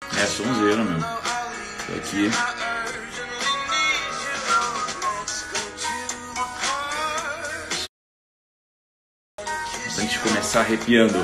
É sonzeiro, meu. Tô aqui. A gente começar arrepiando.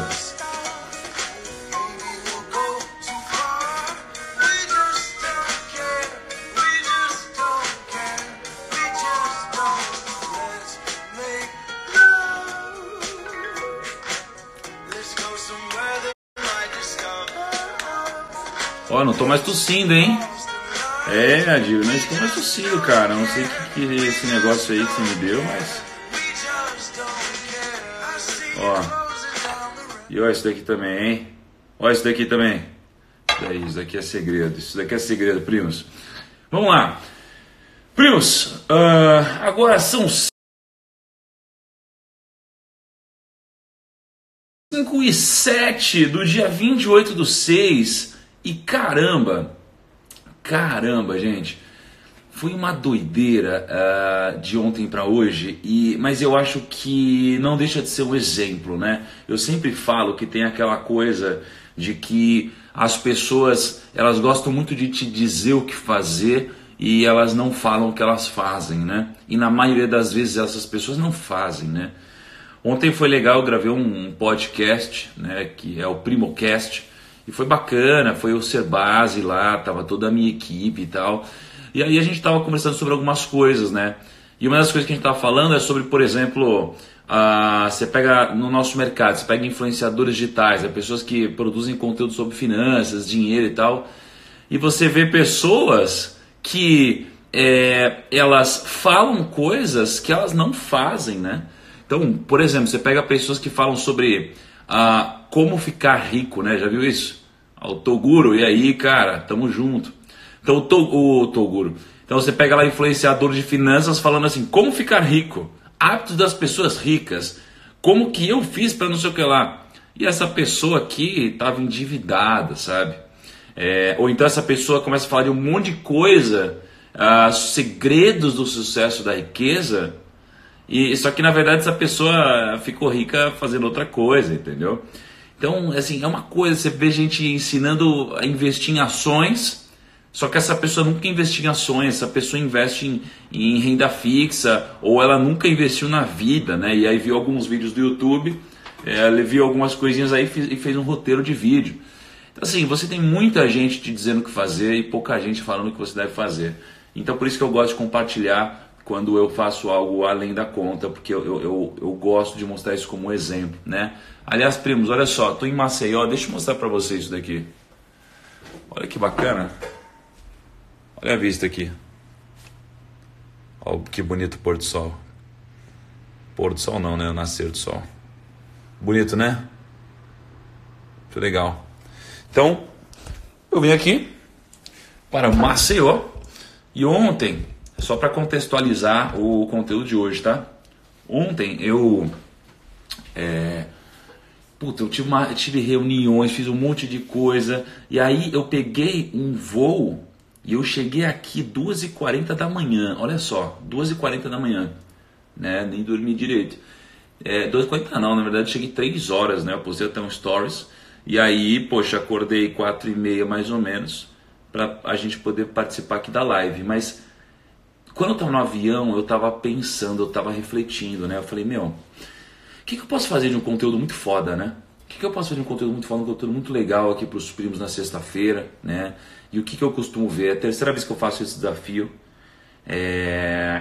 Ó, não tô mais tossindo, hein? É, Adil, não estou mais tossindo, cara. Não sei o que é esse negócio aí que você me deu, mas... Ó. E ó, isso daqui também, hein? Ó, isso daqui também. Isso daqui é segredo. Isso daqui é segredo, primos. Vamos lá. Primos, agora são 5h07 do dia 28/6. E caramba, gente, foi uma doideira de ontem para hoje, mas eu acho que não deixa de ser um exemplo, né? Eu sempre falo que tem aquela coisa de que as pessoas, elas gostam muito de te dizer o que fazer e elas não falam o que elas fazem, né? E na maioria das vezes essas pessoas não fazem, né? Ontem foi legal, eu gravei um podcast, né, que é o Primocast, e foi bacana, foi o Serbasi lá, tava toda a minha equipe e tal. E aí a gente tava conversando sobre algumas coisas, né? E uma das coisas que a gente tava falando é sobre, por exemplo, você pega no nosso mercado, você pega influenciadores digitais, pessoas que produzem conteúdo sobre finanças, dinheiro e tal, e você vê pessoas que elas falam coisas que elas não fazem, né? Então, por exemplo, você pega pessoas que falam sobre como ficar rico, né? Já viu isso? O Toguro, e aí, cara, tamo junto. Então, o Toguro. Então, você pega lá influenciador de finanças falando assim, como ficar rico? Hábitos das pessoas ricas. Como que eu fiz para não sei o que lá? E essa pessoa aqui estava endividada, sabe? Ou então essa pessoa começa a falar de um monte de coisa, segredos do sucesso da riqueza, e só que na verdade essa pessoa ficou rica fazendo outra coisa, entendeu? Então, assim, é uma coisa, você vê gente ensinando a investir em ações, só que essa pessoa nunca investiu em ações, essa pessoa investe em renda fixa, ou ela nunca investiu na vida, né? E aí viu alguns vídeos do YouTube, ela viu algumas coisinhas aí e fez um roteiro de vídeo. Então, assim, você tem muita gente te dizendo o que fazer e pouca gente falando o que você deve fazer. Então, por isso que eu gosto de compartilhar quando eu faço algo além da conta, porque eu gosto de mostrar isso como exemplo, né? Aliás, primos, olha só, estou em Maceió, deixa eu mostrar para vocês isso daqui. Olha que bacana. Olha a vista aqui. Olha que bonito o pôr do sol. Pôr do sol não, né? O nascer do sol. Bonito, né? Muito legal. Então, eu vim aqui para Maceió e ontem, só para contextualizar o conteúdo de hoje, tá? Ontem eu tive reuniões, fiz um monte de coisa, e aí eu peguei um voo e eu cheguei aqui 2h40 da manhã, olha só, 2h40 da manhã, né? Nem dormi direito. 2h40 não, na verdade cheguei 3 horas, né? Eu postei até um stories, e aí, poxa, acordei 4h30 mais ou menos, para a gente poder participar aqui da live, mas quando eu estava no avião, eu estava pensando, eu estava refletindo, né? Eu falei, meu, o que eu posso fazer de um conteúdo muito foda, né? O que eu posso fazer de um conteúdo muito foda, um conteúdo muito legal aqui para os primos na sexta-feira, né? E o que eu costumo ver? É a terceira vez que eu faço esse desafio.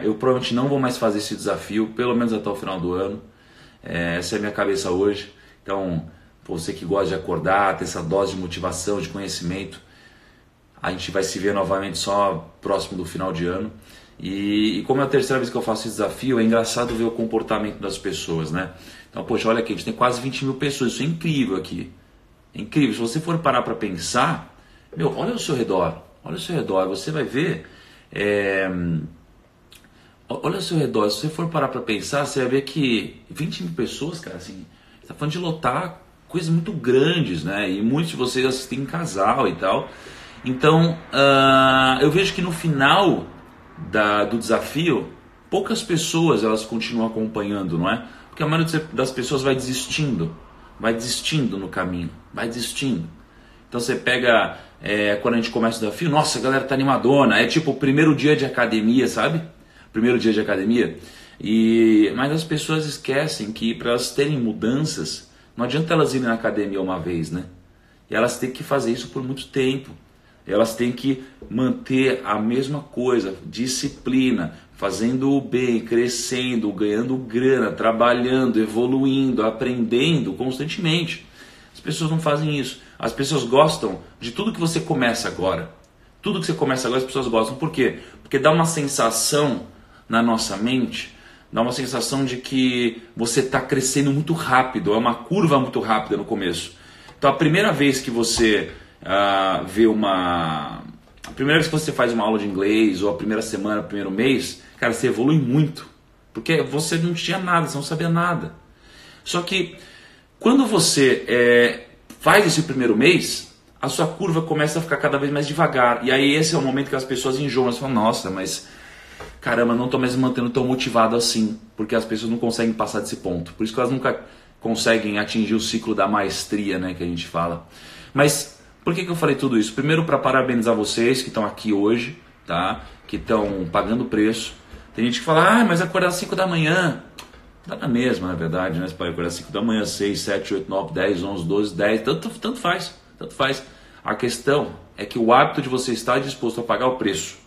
Eu provavelmente não vou mais fazer esse desafio, pelo menos até o final do ano. Essa é a minha cabeça hoje. Então, você que gosta de acordar, ter essa dose de motivação, de conhecimento, a gente vai se ver novamente só próximo do final de ano. E como é a terceira vez que eu faço esse desafio, é engraçado ver o comportamento das pessoas, né? Então, poxa, olha aqui, a gente tem quase 20 mil pessoas, isso é incrível aqui. É incrível, se você for parar para pensar, meu, olha ao seu redor, você vai ver, olha ao seu redor, se você for parar para pensar, você vai ver que 20 mil pessoas, cara, assim, você tá falando de lotar coisas muito grandes, né? E muitos de vocês assistem em casal e tal. Então, eu vejo que no final do desafio, poucas pessoas elas continuam acompanhando, não é? Porque a maioria das pessoas vai desistindo no caminho, vai desistindo. Então você pega, quando a gente começa o desafio, nossa, a galera tá animadona, é tipo o primeiro dia de academia, sabe? Primeiro dia de academia. Mas as pessoas esquecem que para elas terem mudanças, não adianta elas irem na academia uma vez, né? E elas têm que fazer isso por muito tempo. Elas têm que manter a mesma coisa, disciplina, fazendo o bem, crescendo, ganhando grana, trabalhando, evoluindo, aprendendo constantemente. As pessoas não fazem isso. As pessoas gostam de tudo que você começa agora. Tudo que você começa agora as pessoas gostam. Por quê? Porque dá uma sensação na nossa mente, dá uma sensação de que você está crescendo muito rápido, é uma curva muito rápida no começo. Então a primeira vez que você a primeira vez que você faz uma aula de inglês, ou a primeira semana, o primeiro mês, cara, você evolui muito. Porque você não tinha nada, você não sabia nada. Só que quando você faz esse primeiro mês, a sua curva começa a ficar cada vez mais devagar. E aí esse é o momento que as pessoas enjoam, elas falam, nossa, mas caramba, não estou mais me mantendo tão motivado assim. Porque as pessoas não conseguem passar desse ponto. Por isso que elas nunca conseguem atingir o ciclo da maestria, né, que a gente fala. Mas por que eu falei tudo isso? Primeiro, para parabenizar vocês que estão aqui hoje, tá? Que estão pagando preço. Tem gente que fala, mas acordar às 5 da manhã. Dá na mesma, na verdade, né? Você pode acordar às 5 da manhã, 6, 7, 8, 9, 10, 11, 12, 10, tanto faz, tanto faz. A questão é que o hábito de você estar disposto a pagar o preço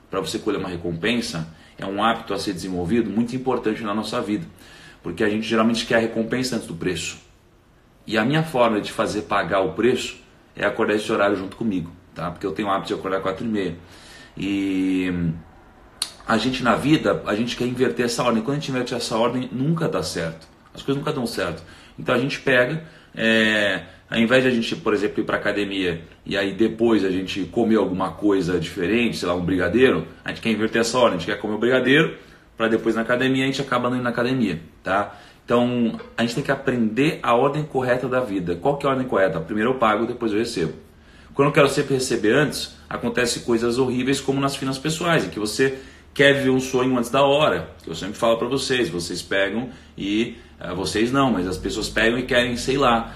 para você colher uma recompensa é um hábito a ser desenvolvido muito importante na nossa vida. Porque a gente geralmente quer a recompensa antes do preço. E a minha forma de fazer pagar o preço é acordar esse horário junto comigo, tá? Porque eu tenho o hábito de acordar 4h30. E a gente na vida, a gente quer inverter essa ordem. Quando a gente inverte essa ordem, nunca dá certo. As coisas nunca dão certo. Então a gente pega, ao invés de a gente, por exemplo, ir para academia e aí depois a gente comer alguma coisa diferente, sei lá, um brigadeiro, a gente quer inverter essa ordem. A gente quer comer o brigadeiro para depois na academia a gente acaba não indo na academia, tá? Então, a gente tem que aprender a ordem correta da vida. Qual que é a ordem correta? Primeiro eu pago, depois eu recebo. Quando eu quero sempre receber antes, acontece coisas horríveis como nas finanças pessoais, em que você quer viver um sonho antes da hora. Que eu sempre falo para vocês pegam e... vocês não, mas as pessoas pegam e querem, sei lá,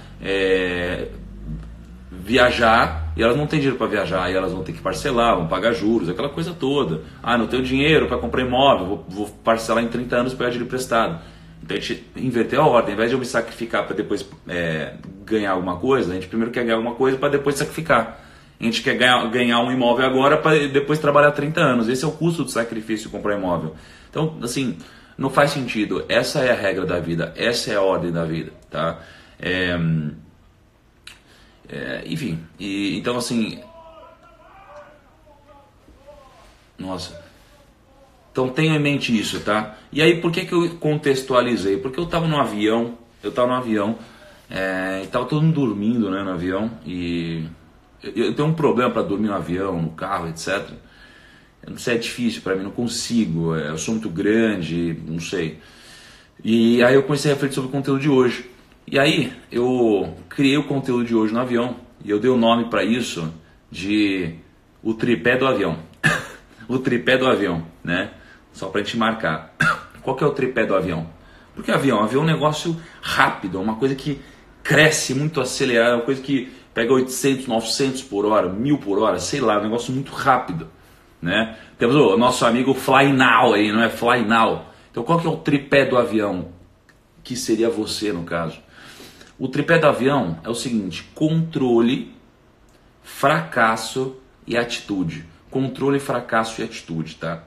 viajar e elas não têm dinheiro para viajar, e elas vão ter que parcelar, vão pagar juros, aquela coisa toda. Não tenho dinheiro para comprar imóvel, vou parcelar em 30 anos para pegar dinheiro emprestado. Então a gente inverteu a ordem. Ao invés de eu me sacrificar para depois ganhar alguma coisa, a gente primeiro quer ganhar alguma coisa para depois sacrificar. A gente quer ganhar um imóvel agora para depois trabalhar 30 anos. Esse é o custo do sacrifício de comprar imóvel. Então, assim, não faz sentido. Essa é a regra da vida, essa é a ordem da vida, tá? Enfim, então assim... Nossa... Então tenha em mente isso, tá? E aí por que eu contextualizei? Porque eu estava no avião, e estava todo mundo dormindo, né, no avião, e eu tenho um problema para dormir no avião, no carro, etc. Eu não sei, é difícil para mim, não consigo, eu sou muito grande, não sei. E aí eu comecei a refletir sobre o conteúdo de hoje. E aí eu criei o conteúdo de hoje no avião, e eu dei o nome para isso de o tripé do avião. O tripé do avião, né? Só pra gente marcar. Qual que é o tripé do avião? Porque avião é um negócio rápido, é uma coisa que cresce muito acelerado, é uma coisa que pega 800, 900 por hora, 1000 por hora, sei lá, é um negócio muito rápido, né? Temos o nosso amigo Fly Now aí, não é? Fly Now. Então qual que é o tripé do avião? Que seria você, no caso. O tripé do avião é o seguinte: controle, fracasso e atitude. Controle, fracasso e atitude, tá?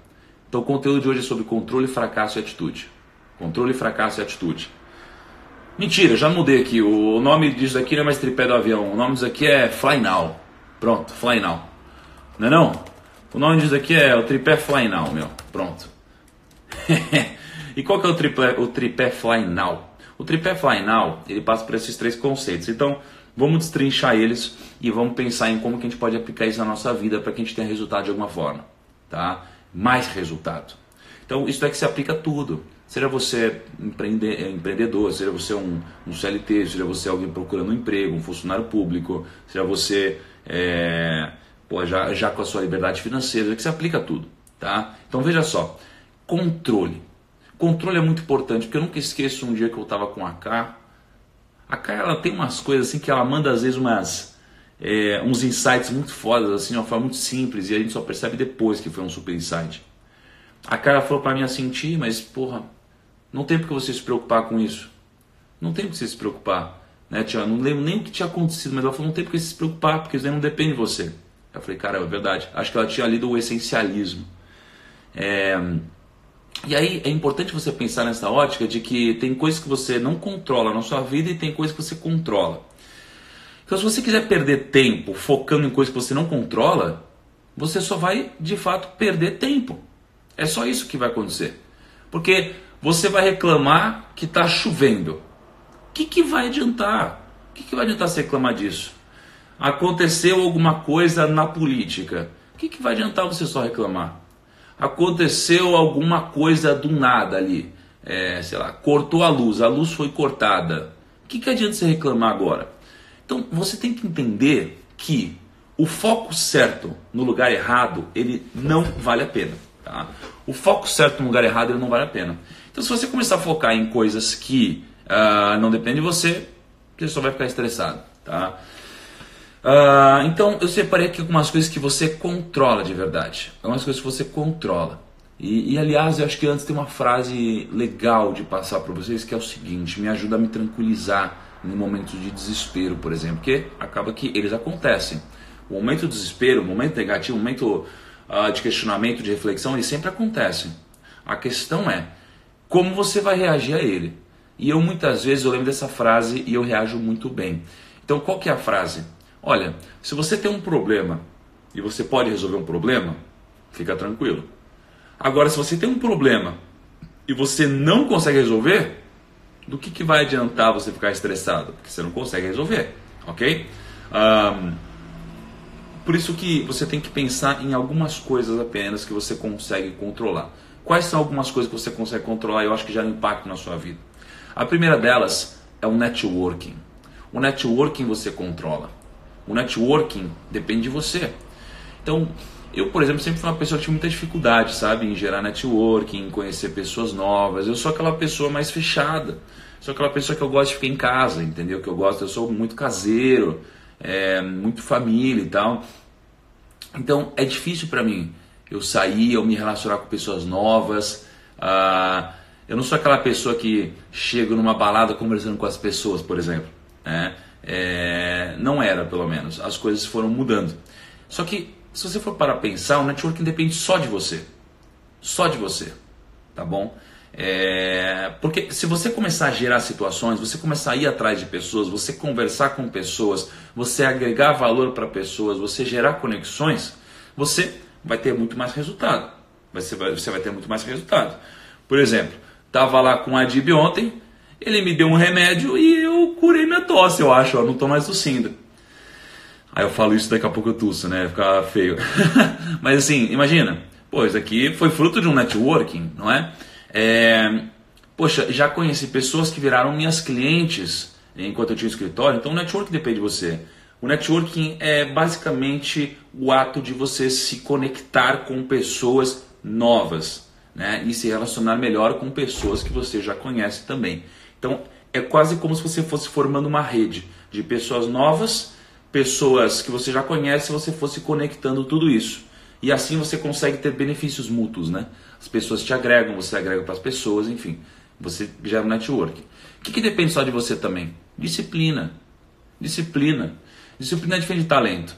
Então o conteúdo de hoje é sobre controle, fracasso e atitude. Controle, fracasso e atitude. Mentira, já mudei aqui. O nome disso aqui não é mais tripé do avião. O nome disso aqui é Fly Now. Pronto, Fly Now. Não é não? O nome disso aqui é o tripé Fly Now, meu. Pronto. E qual que é o tripé Fly Now? O tripé Fly Now, ele passa por esses 3 conceitos. Então, vamos destrinchar eles e vamos pensar em como que a gente pode aplicar isso na nossa vida para que a gente tenha resultado de alguma forma, tá? Mais resultado. Então, isso é que se aplica a tudo. Seja você empreendedor, seja você um CLT, seja você alguém procurando um emprego, um funcionário público, seja você já com a sua liberdade financeira, é que se aplica a tudo, tá? Então, veja só, controle. Controle é muito importante, porque eu nunca esqueço um dia que eu estava com a K. A K, ela tem umas coisas assim que ela manda às vezes uns insights muito fodas, assim, de uma forma muito simples, e a gente só percebe depois que foi um super insight. A cara falou pra mim assim, Ti, mas porra, não tem por que você se preocupar com isso. Não tem por que você se preocupar. Né, tia? Não lembro nem o que tinha acontecido, mas ela falou, não tem por que se preocupar, porque isso aí não depende de você. Eu falei, cara, é verdade. Acho que ela tinha lido o essencialismo. E aí é importante você pensar nessa ótica de que tem coisas que você não controla na sua vida e tem coisas que você controla. Então se você quiser perder tempo focando em coisas que você não controla, você só vai de fato perder tempo. É só isso que vai acontecer. Porque você vai reclamar que está chovendo. O que vai adiantar? O que vai adiantar você reclamar disso? Aconteceu alguma coisa na política. O que vai adiantar você só reclamar? Aconteceu alguma coisa do nada ali. Sei lá, cortou a luz foi cortada. O que adianta você reclamar agora? Então você tem que entender que o foco certo no lugar errado, ele não vale a pena. Tá? O foco certo no lugar errado, ele não vale a pena. Então se você começar a focar em coisas que não dependem de você, você só vai ficar estressado. Tá? Então eu separei aqui algumas coisas que você controla de verdade. Algumas coisas que você controla. E aliás, eu acho que antes tem uma frase legal de passar para vocês, que é o seguinte: me ajuda a me tranquilizar no momento de desespero, por exemplo, porque acaba que eles acontecem. O momento de desespero, o momento negativo, o momento de questionamento, de reflexão, eles sempre acontecem. A questão é como você vai reagir a ele. E eu muitas vezes eu lembro dessa frase e eu reajo muito bem. Então qual que é a frase? Olha, se você tem um problema e você pode resolver um problema, fica tranquilo. Agora, se você tem um problema e você não consegue resolver, do que vai adiantar você ficar estressado? Porque você não consegue resolver, ok? Por isso que você tem que pensar em algumas coisas apenas que você consegue controlar. Quais são algumas coisas que você consegue controlar e eu acho que geram impacto na sua vida? A primeira delas é o networking. O networking você controla. O networking depende de você. Então, eu, por exemplo, sempre fui uma pessoa que tinha muita dificuldade, sabe, em gerar networking, em conhecer pessoas novas. Eu sou aquela pessoa mais fechada. Sou aquela pessoa que eu gosto de ficar em casa, entendeu? Eu sou muito caseiro, muito família e tal. Então, é difícil pra mim eu sair, eu me relacionar com pessoas novas. Eu não sou aquela pessoa que chega numa balada conversando com as pessoas, por exemplo. Não era, pelo menos. As coisas foram mudando. Só que, se você for parar a pensar, o networking depende só de você. Só de você. Tá bom? Porque se você começar a gerar situações, você começar a ir atrás de pessoas, você conversar com pessoas, você agregar valor para pessoas, você gerar conexões, você vai ter muito mais resultado. Você vai ter muito mais resultado. Por exemplo, estava lá com o Adib ontem, ele me deu um remédio e eu curei minha tosse, eu acho, eu não estou mais tossindo. Aí eu falo isso, daqui a pouco eu tuço, né? Fica feio. Mas assim, imagina, pô, isso aqui foi fruto de um networking, não é? Poxa, já conheci pessoas que viraram minhas clientes enquanto eu tinha escritório, então o networking depende de você. O networking é basicamente o ato de você se conectar com pessoas novas, né? E se relacionar melhor com pessoas que você já conhece também. Então é quase como se você fosse formando uma rede de pessoas novas, pessoas que você já conhece, você fosse conectando tudo isso. E assim você consegue ter benefícios mútuos, né? As pessoas te agregam, você agrega para as pessoas, enfim. Você gera um network. O que depende só de você também? Disciplina. Disciplina. Disciplina é diferente de talento.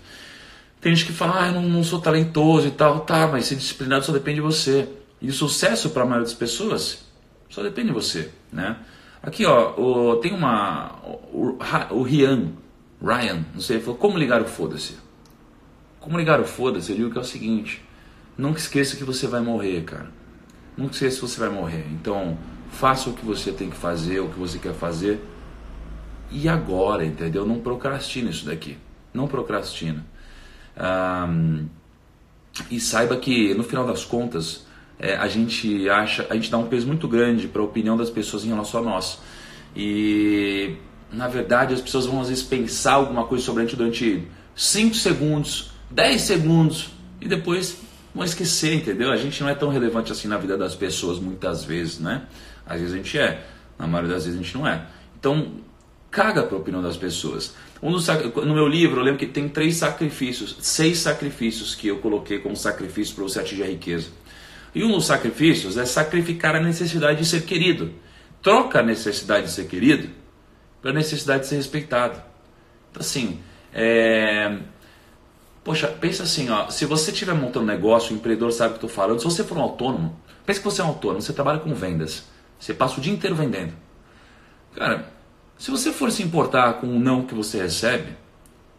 Tem gente que fala, eu não sou talentoso e tal. Tá, mas ser disciplinado só depende de você. E o sucesso para a maioria das pessoas só depende de você, né? Aqui, ó, tem o Ryan, não sei, ele falou, como ligar o foda-se? Como ligar o foda-se, eu digo que é o seguinte: nunca esqueça que você vai morrer, cara. Nunca esqueça que você vai morrer. Então, faça o que você tem que fazer, o que você quer fazer. E agora, entendeu? Não procrastina isso daqui. Não procrastina. E saiba que, no final das contas, a gente dá um peso muito grande para a opinião das pessoas em relação a nós. E, na verdade, as pessoas vão às vezes pensar alguma coisa sobre a gente durante 5 segundos, 10 segundos, e depois vão esquecer, entendeu? A gente não é tão relevante assim na vida das pessoas muitas vezes, né? Às vezes a gente é, na maioria das vezes a gente não é. Então, caga pra opinião das pessoas. No meu livro eu lembro que tem 6 sacrifícios que eu coloquei como sacrifício para você atingir a riqueza. E um dos sacrifícios é sacrificar a necessidade de ser querido. Troca a necessidade de ser querido pela necessidade de ser respeitado. Então assim, poxa, pensa assim, ó, se você estiver montando um negócio, o empreendedor sabe o que eu estou falando, se você for um autônomo, pensa que você é um autônomo, você trabalha com vendas, você passa o dia inteiro vendendo. Cara, se você for se importar com o não que você recebe,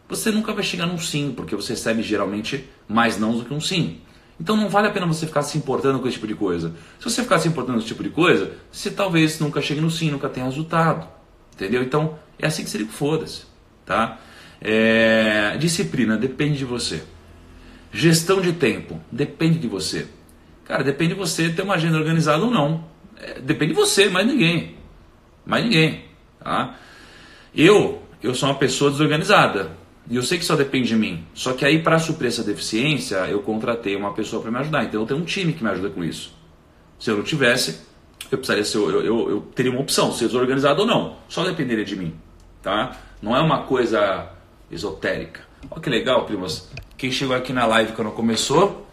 você nunca vai chegar num sim, porque você recebe geralmente mais não do que um sim. Então não vale a pena você ficar se importando com esse tipo de coisa. Se você ficar se importando com esse tipo de coisa, você talvez nunca chegue no sim, nunca tenha resultado. Entendeu? Então é assim que se liga, foda-se. Tá? Disciplina, depende de você. Gestão de tempo, depende de você. Cara, depende de você ter uma agenda organizada ou não. Depende de você, mais ninguém. Mais ninguém. Tá? Eu sou uma pessoa desorganizada. E eu sei que só depende de mim. Só que aí, para suprir essa deficiência, eu contratei uma pessoa para me ajudar. Então eu tenho um time que me ajuda com isso. Se eu não tivesse, eu precisaria ser, eu teria uma opção, ser desorganizado ou não. Só dependeria de mim. Tá? Não é uma coisa esotérica. Olha que legal, primos. Quem chegou aqui na live quando começou,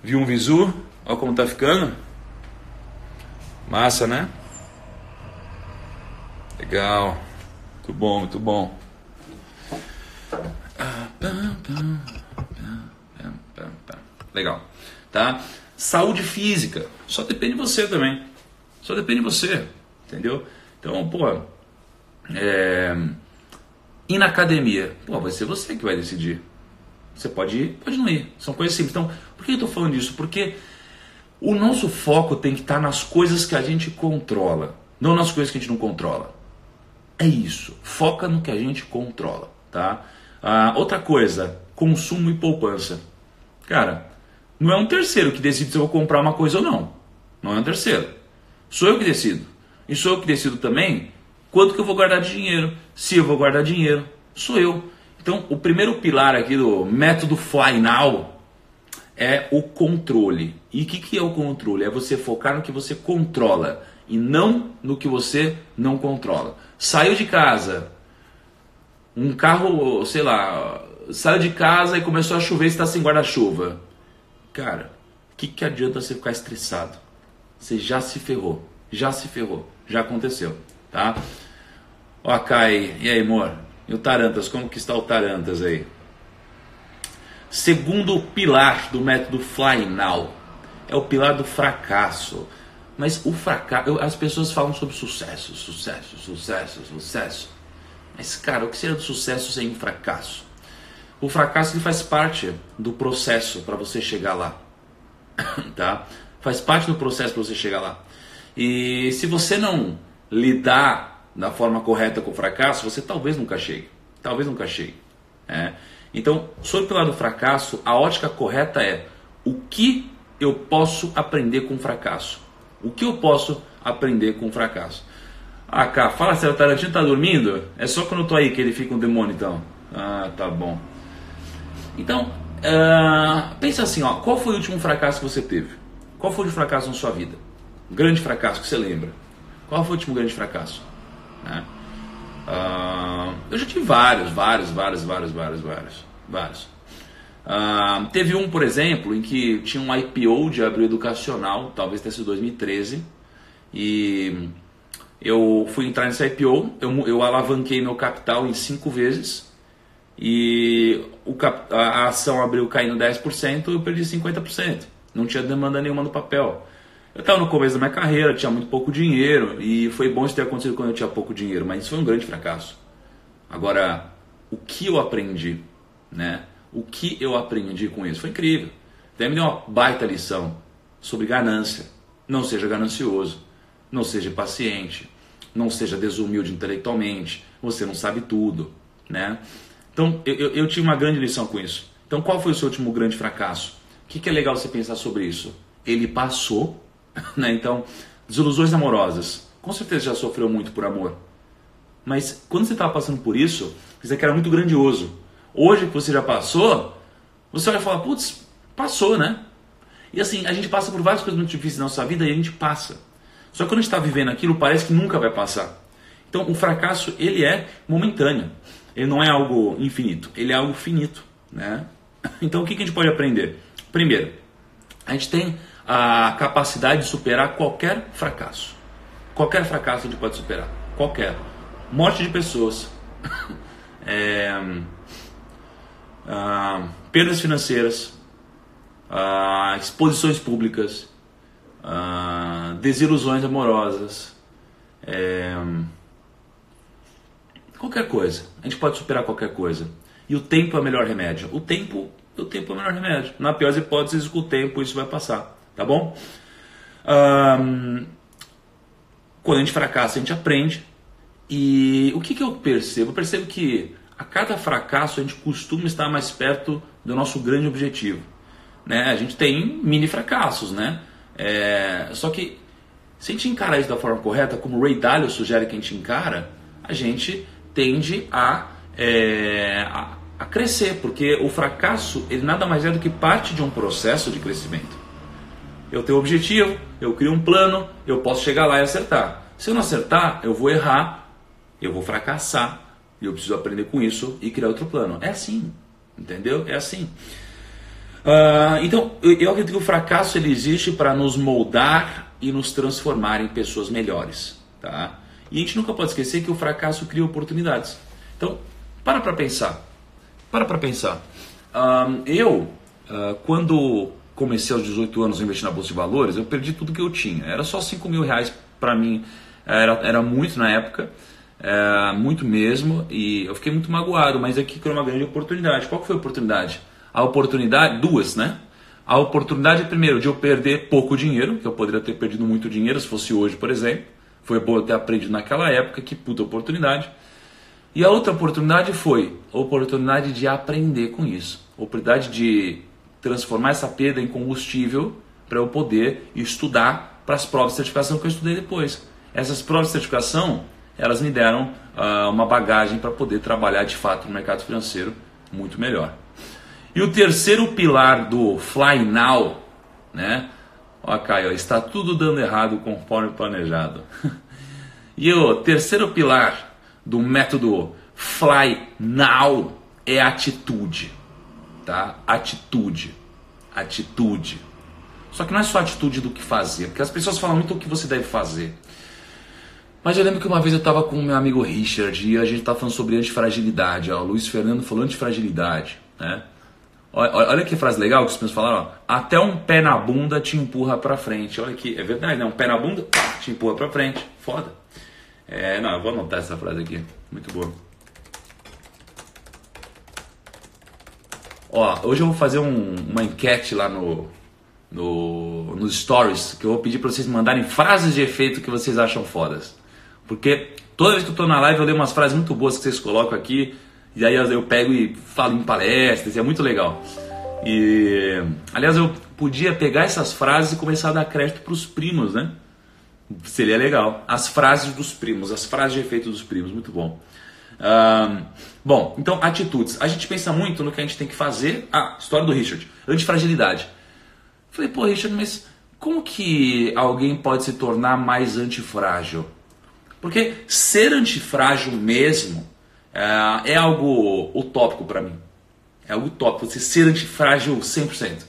viu um visu. Olha como tá ficando. Massa, né? Legal. Muito bom, muito bom. Legal, tá? Saúde física, só depende de você também. Só depende de você, entendeu? Então, pô, ir na academia, pô, vai ser você que vai decidir. Você pode ir, pode não ir. São coisas simples. Então, por que eu tô falando disso? Porque o nosso foco tem que estar nas coisas que a gente controla, não nas coisas que a gente não controla. É isso. Foca no que a gente controla, tá? Outra coisa, consumo e poupança. Cara, não é um terceiro que decide se eu vou comprar uma coisa ou não. Não é um terceiro. Sou eu que decido. E sou eu que decido também quanto que eu vou guardar de dinheiro. Se eu vou guardar dinheiro, sou eu. Então, o primeiro pilar aqui do método Fly Now é o controle. E o que é o controle? É você focar no que você controla e não no que você não controla. Saiu de casa, um carro, sei lá, saiu de casa e começou a chover e está sem guarda-chuva. Cara, o que adianta você ficar estressado? Você já se ferrou, já aconteceu, tá? Ó, Kai, e aí, amor? E o Tarantas, como que está o Tarantas aí? Segundo pilar do método Fly Now é o pilar do fracasso. Mas o fracasso, as pessoas falam sobre sucesso. Mas, cara, o que seria do sucesso sem fracasso? O fracasso ele faz parte do processo para você chegar lá. Tá? Faz parte do processo para você chegar lá. E se você não lidar da forma correta com o fracasso, você talvez nunca chegue. Então, sobre o pilar do fracasso, a ótica correta é o que eu posso aprender com o fracasso. O que eu posso aprender com o fracasso? Ah, cara, fala sério, o Tarantino tá dormindo? É só quando eu tô aí que ele fica um demônio, então. Ah, tá bom. Então, pensa assim, ó, qual foi o último fracasso que você teve? Qual foi o fracasso na sua vida? Um grande fracasso que você lembra? Qual foi o último grande fracasso? Eu já tive vários. Teve um, por exemplo, em que tinha um IPO de Abril Educacional, talvez tenha sido 2013, e eu fui entrar nesse IPO, eu alavanquei meu capital em 5 vezes, e a ação abriu caindo 10%, eu perdi 50%, não tinha demanda nenhuma no papel. Eu estava no começo da minha carreira, tinha muito pouco dinheiro, e foi bom isso ter acontecido quando eu tinha pouco dinheiro, mas isso foi um grande fracasso. Agora, o que eu aprendi, né? O que eu aprendi com isso? Foi incrível. Até me deu uma baita lição sobre ganância. Não seja ganancioso, não seja paciente, não seja desumilde intelectualmente, você não sabe tudo, né? Então, eu tive uma grande lição com isso. Então, qual foi o seu último grande fracasso? O que é legal você pensar sobre isso? Ele passou, né? Então, desilusões amorosas. Com certeza já sofreu muito por amor. Mas quando você estava passando por isso, isso aqui era muito grandioso. Hoje que você já passou, você vai falar, putz, passou, né? E assim, a gente passa por várias coisas muito difíceis na nossa vida e a gente passa. Só que quando a gente está vivendo aquilo, parece que nunca vai passar. Então, o fracasso, ele é momentâneo. ele não é algo infinito, ele é algo finito, né? Então o que a gente pode aprender? Primeiro, a gente tem a capacidade de superar qualquer fracasso. Qualquer fracasso a gente pode superar. Qualquer. Morte de pessoas, perdas financeiras, exposições públicas, desilusões amorosas, qualquer coisa. A gente pode superar qualquer coisa. E o tempo é o melhor remédio. O tempo é o melhor remédio. Na pior das hipóteses, com o tempo isso vai passar. Tá bom? Quando a gente fracassa, a gente aprende. E o que eu percebo? Eu percebo que a cada fracasso a gente costuma estar mais perto do nosso grande objetivo. Né? A gente tem mini fracassos, né? Só que se a gente encarar isso da forma correta, como o Ray Dalio sugere que a gente encara, a gente tende a crescer, porque o fracasso ele nada mais é do que parte de um processo de crescimento. Eu tenho um objetivo, eu crio um plano, eu posso chegar lá e acertar. Se eu não acertar, eu vou errar, eu vou fracassar, e eu preciso aprender com isso e criar outro plano. É assim, entendeu? É assim. Então, eu acredito que o fracasso ele existe para nos moldar e nos transformar em pessoas melhores. Tá? E a gente nunca pode esquecer que o fracasso cria oportunidades. Então, para pensar. Quando comecei aos 18 anos a investir na Bolsa de Valores, eu perdi tudo que eu tinha. Era só 5 mil reais para mim. Era muito na época. Muito mesmo. E eu fiquei muito magoado, mas aqui criou uma grande oportunidade. Qual que foi a oportunidade? A oportunidade, duas, né? A oportunidade, primeiro, de eu perder pouco dinheiro, que eu poderia ter perdido muito dinheiro se fosse hoje, por exemplo. Foi bom eu ter aprendido naquela época, que puta oportunidade. E a outra oportunidade foi a oportunidade de aprender com isso. A oportunidade de transformar essa perda em combustível para eu poder estudar para as provas de certificação que eu estudei depois. Essas provas de certificação, elas me deram uma bagagem para poder trabalhar de fato no mercado financeiro muito melhor. E o terceiro pilar do Fly Now, né? Ó, Caio, está tudo dando errado conforme planejado. E o terceiro pilar do método Fly Now é atitude, tá? Atitude. Só que não é só atitude do que fazer, porque as pessoas falam muito o que você deve fazer. Mas eu lembro que uma vez eu estava com o meu amigo Richard e a gente estava falando sobre antifragilidade. Ó, o Luiz Fernando falou antifragilidade, né? Olha que frase legal que os pessoas falaram, ó, até um pé na bunda te empurra pra frente. Olha que é verdade, né? Um pé na bunda te empurra pra frente. Foda. Não, eu vou anotar essa frase aqui. Muito boa. Ó, hoje eu vou fazer uma enquete lá nos stories, que eu vou pedir pra vocês mandarem frases de efeito que vocês acham fodas. Porque toda vez que eu tô na live eu leio umas frases muito boas que vocês colocam aqui. E aí eu pego e falo em palestras, é muito legal. E, aliás, eu podia pegar essas frases e começar a dar crédito para os primos, né? Seria legal. As frases dos primos, as frases de efeito dos primos, muito bom. Bom, então atitudes. A gente pensa muito no que a gente tem que fazer. História do Richard, antifragilidade. Falei, pô, Richard, mas como que alguém pode se tornar mais antifrágil? Porque ser antifrágil mesmo é algo utópico para mim. É algo utópico, você ser antifrágil 100%.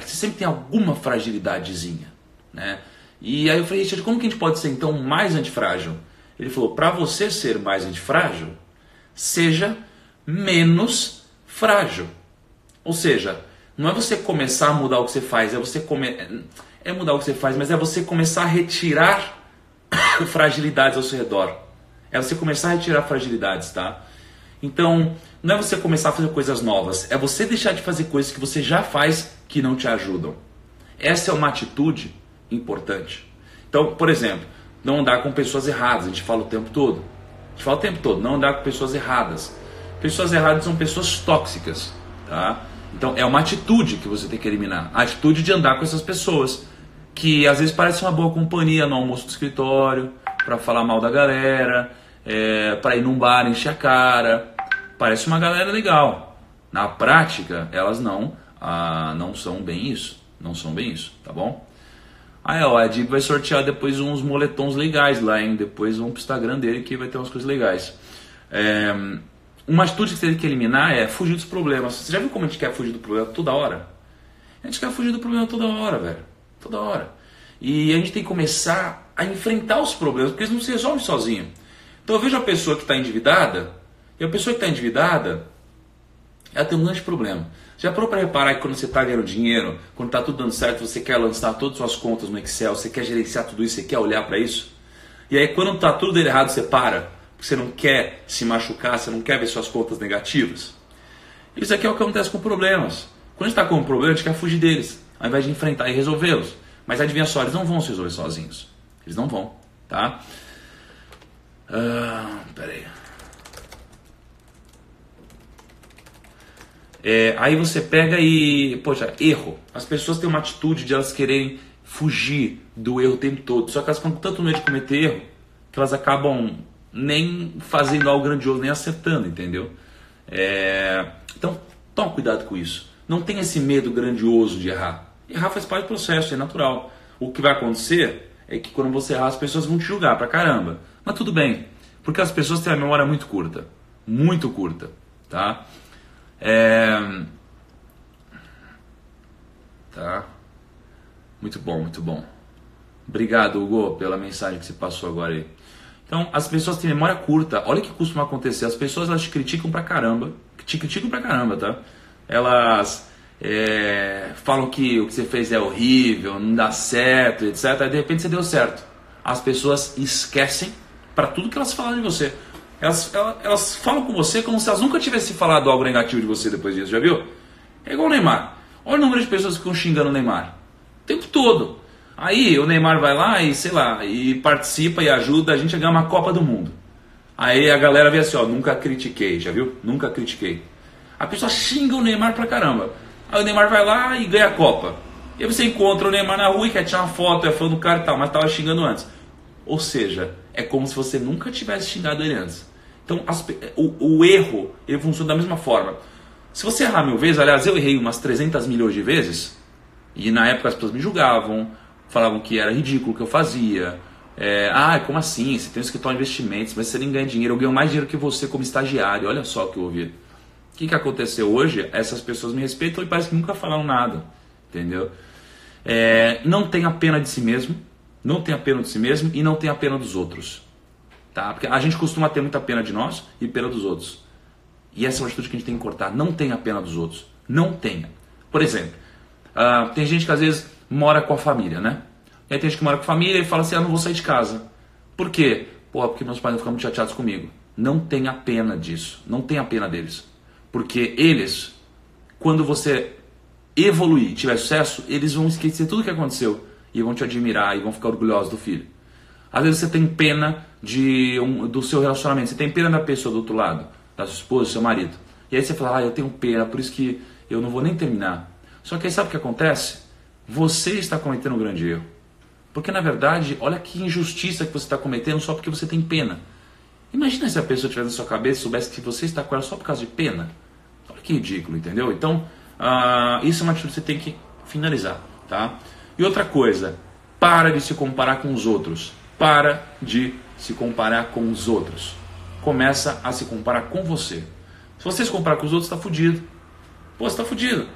Você sempre tem alguma fragilidadezinha, né? E aí eu falei, Richard, como que a gente pode ser então mais antifrágil? Ele falou, para você ser mais antifrágil, seja menos frágil. Ou seja, não é você começar a mudar o que você faz, é mudar o que você faz, mas é você começar a retirar fragilidades ao seu redor. É você começar a retirar fragilidades, tá? Então, não é você começar a fazer coisas novas, é você deixar de fazer coisas que você já faz que não te ajudam. Essa é uma atitude importante. Então, por exemplo, não andar com pessoas erradas, a gente fala o tempo todo. Não andar com pessoas erradas. Pessoas erradas são pessoas tóxicas, tá? Então, é uma atitude que você tem que eliminar. A atitude de andar com essas pessoas, que às vezes parecem uma boa companhia no almoço do escritório, para falar mal da galera, para ir num bar encher a cara. Parece uma galera legal. Na prática, elas não são bem isso. Não são bem isso, tá bom? Aí, ó, a Adib vai sortear depois uns moletons legais lá, hein? Depois vão pro Instagram dele que vai ter umas coisas legais. Uma atitude que você tem que eliminar é fugir dos problemas. Você já viu como a gente quer fugir do problema toda hora? A gente quer fugir do problema toda hora, velho. Toda hora. E a gente tem que começar a enfrentar os problemas, porque eles não se resolvem sozinhos. Então eu vejo a pessoa que está endividada, e a pessoa que está endividada, ela tem um grande problema. Já parou para reparar que quando você está ganhando dinheiro, quando está tudo dando certo, você quer lançar todas as suas contas no Excel, você quer gerenciar tudo isso, você quer olhar para isso? E aí quando está tudo dando errado, você para, porque você não quer se machucar, você não quer ver suas contas negativas? Isso aqui é o que acontece com problemas. Quando a gente está com um problema, a gente quer fugir deles, ao invés de enfrentar e resolvê-los. Mas adivinha só, eles não vão se resolver sozinhos. Eles não vão, tá? Peraí. Aí você pega e... Poxa, erro. As pessoas têm uma atitude de elas quererem fugir do erro o tempo todo. Só que elas ficam com tanto medo de cometer erro que elas acabam nem fazendo algo grandioso, nem acertando, entendeu? Então, toma cuidado com isso. Não tenha esse medo grandioso de errar. Errar faz parte do processo, é natural. O que vai acontecer é que quando você errar, as pessoas vão te julgar pra caramba. Mas tudo bem, porque as pessoas têm a memória muito curta. Muito curta, tá? Tá? Muito bom, muito bom. Obrigado, Hugo, pela mensagem que você passou agora aí. Então, as pessoas têm memória curta. Olha o que costuma acontecer. As pessoas, elas te criticam pra caramba. Te criticam pra caramba, tá? Elas falam que o que você fez é horrível, não dá certo, etc. Aí, de repente, você deu certo. As pessoas esquecem para tudo que elas falaram de você. Elas falam com você como se elas nunca tivessem falado algo negativo de você depois disso. Já viu? É igual o Neymar. Olha o número de pessoas que ficam xingando o Neymar. O tempo todo. Aí o Neymar vai lá e, sei lá, e participa e ajuda a gente a ganhar uma Copa do Mundo. Aí a galera vê assim, ó, nunca critiquei, já viu? Nunca critiquei. A pessoa xinga o Neymar pra caramba. Aí o Neymar vai lá e ganha a Copa. E aí você encontra o Neymar na rua e quer tirar uma foto, é fã do cara e tal, mas tava xingando antes. Ou seja, é como se você nunca tivesse xingado ele antes. Então o erro, ele funciona da mesma forma. Se você errar 1000 vezes, aliás, eu errei umas 300 milhões de vezes, e na época as pessoas me julgavam, falavam que era ridículo o que eu fazia. Como assim? Você tem um escritório de investimentos, mas você nem ganha dinheiro. Eu ganho mais dinheiro que você como estagiário. Olha só o que eu ouvi. O que aconteceu hoje? Essas pessoas me respeitam e parece que nunca falaram nada. Entendeu? Não tenha pena de si mesmo. Não tenha pena de si mesmo e não tenha pena dos outros. Tá? Porque a gente costuma ter muita pena de nós e pena dos outros. E essa é uma atitude que a gente tem que cortar. Não tenha pena dos outros. Não tenha. Por exemplo, tem gente que às vezes mora com a família, né? E aí tem gente que mora com a família e fala assim, não vou sair de casa. Por quê? Porque meus pais vão ficar muito chateados comigo. Não tenha pena disso. Não tenha pena deles. Porque eles, quando você evoluir, tiver sucesso, eles vão esquecer tudo o que aconteceu. E vão te admirar e vão ficar orgulhosos do filho. Às vezes você tem pena do seu relacionamento. Você tem pena da pessoa do outro lado. Da sua esposa, do seu marido. E aí você fala, eu tenho pena, por isso que eu não vou nem terminar. Só que aí sabe o que acontece? Você está cometendo um grande erro. Porque na verdade, olha que injustiça que você está cometendo só porque você tem pena. Imagina se a pessoa estivesse na sua cabeça e soubesse que você está com ela só por causa de pena. Olha que ridículo, entendeu? Então, isso é uma atitude que você tem que finalizar, tá? E outra coisa, para de se comparar com os outros. Para de se comparar com os outros. Começa a se comparar com você. Se você se comparar com os outros, está fudido. Pô, você está fudido.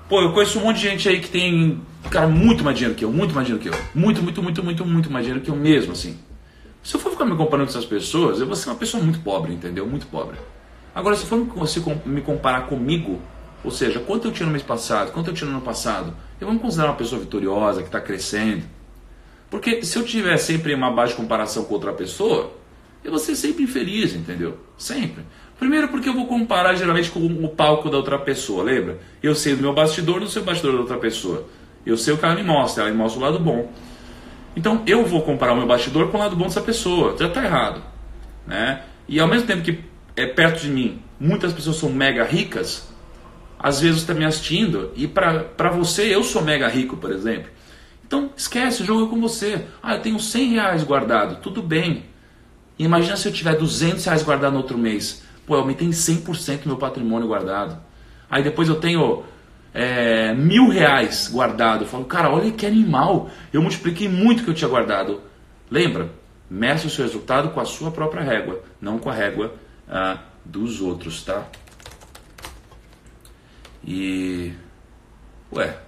Pô, eu conheço um monte de gente aí que tem, cara, muito mais dinheiro que eu, muito mais dinheiro que eu. Muito mais dinheiro que eu mesmo, assim. Se eu for ficar me comparando com essas pessoas, eu vou ser uma pessoa muito pobre, entendeu? Muito pobre. Agora, se for me comparar comigo, ou seja, quanto eu tinha no mês passado, quanto eu tinha no ano passado, eu vou me considerar uma pessoa vitoriosa, que está crescendo. Porque se eu tiver sempre uma baixa comparação com outra pessoa, eu vou ser sempre infeliz, entendeu? Sempre. Primeiro porque eu vou comparar geralmente com o palco da outra pessoa, lembra? Eu sei do meu bastidor, não sei o bastidor da outra pessoa. Eu sei o que ela me mostra o lado bom. Então eu vou comparar o meu bastidor com o lado bom dessa pessoa, já está errado, né? E ao mesmo tempo que perto de mim muitas pessoas são mega ricas, às vezes você está me assistindo e para você eu sou mega rico, por exemplo. Então esquece, o jogo é com você. Eu tenho 100 reais guardado, tudo bem. E imagina se eu tiver 200 reais guardado no outro mês. Pô, eu aumentei em 100% meu patrimônio guardado. Aí depois eu tenho 1.000 reais guardado. Eu falo, cara, olha que animal. Eu multipliquei muito o que eu tinha guardado. Lembra? Meça o seu resultado com a sua própria régua, não com a régua dos outros, tá? E... Ué.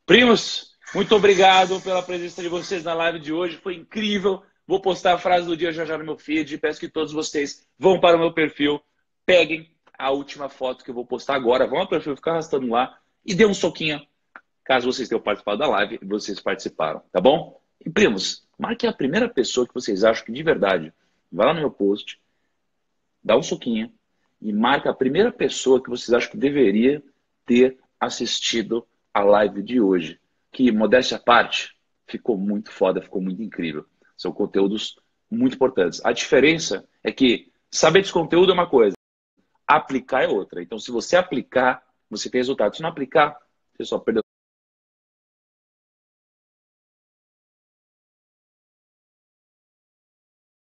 Primos, muito obrigado pela presença de vocês na live de hoje. Foi incrível. Vou postar a frase do dia já já no meu feed. Peço que todos vocês vão para o meu perfil, peguem a última foto que eu vou postar agora, vão ao perfil, ficar arrastando lá e dê um soquinho, caso vocês tenham participado da live e vocês participaram, tá bom? E primos, marquem a primeira pessoa que vocês acham que de verdade, vai lá no meu post, dá um soquinho e marca a primeira pessoa que vocês acham que deveria ter assistido a live de hoje. Que, modéstia à parte, ficou muito foda, ficou muito incrível. São conteúdos muito importantes. A diferença é que saber desse conteúdo é uma coisa, aplicar é outra. Então, se você aplicar, você tem resultado. Se não aplicar, você só perdeu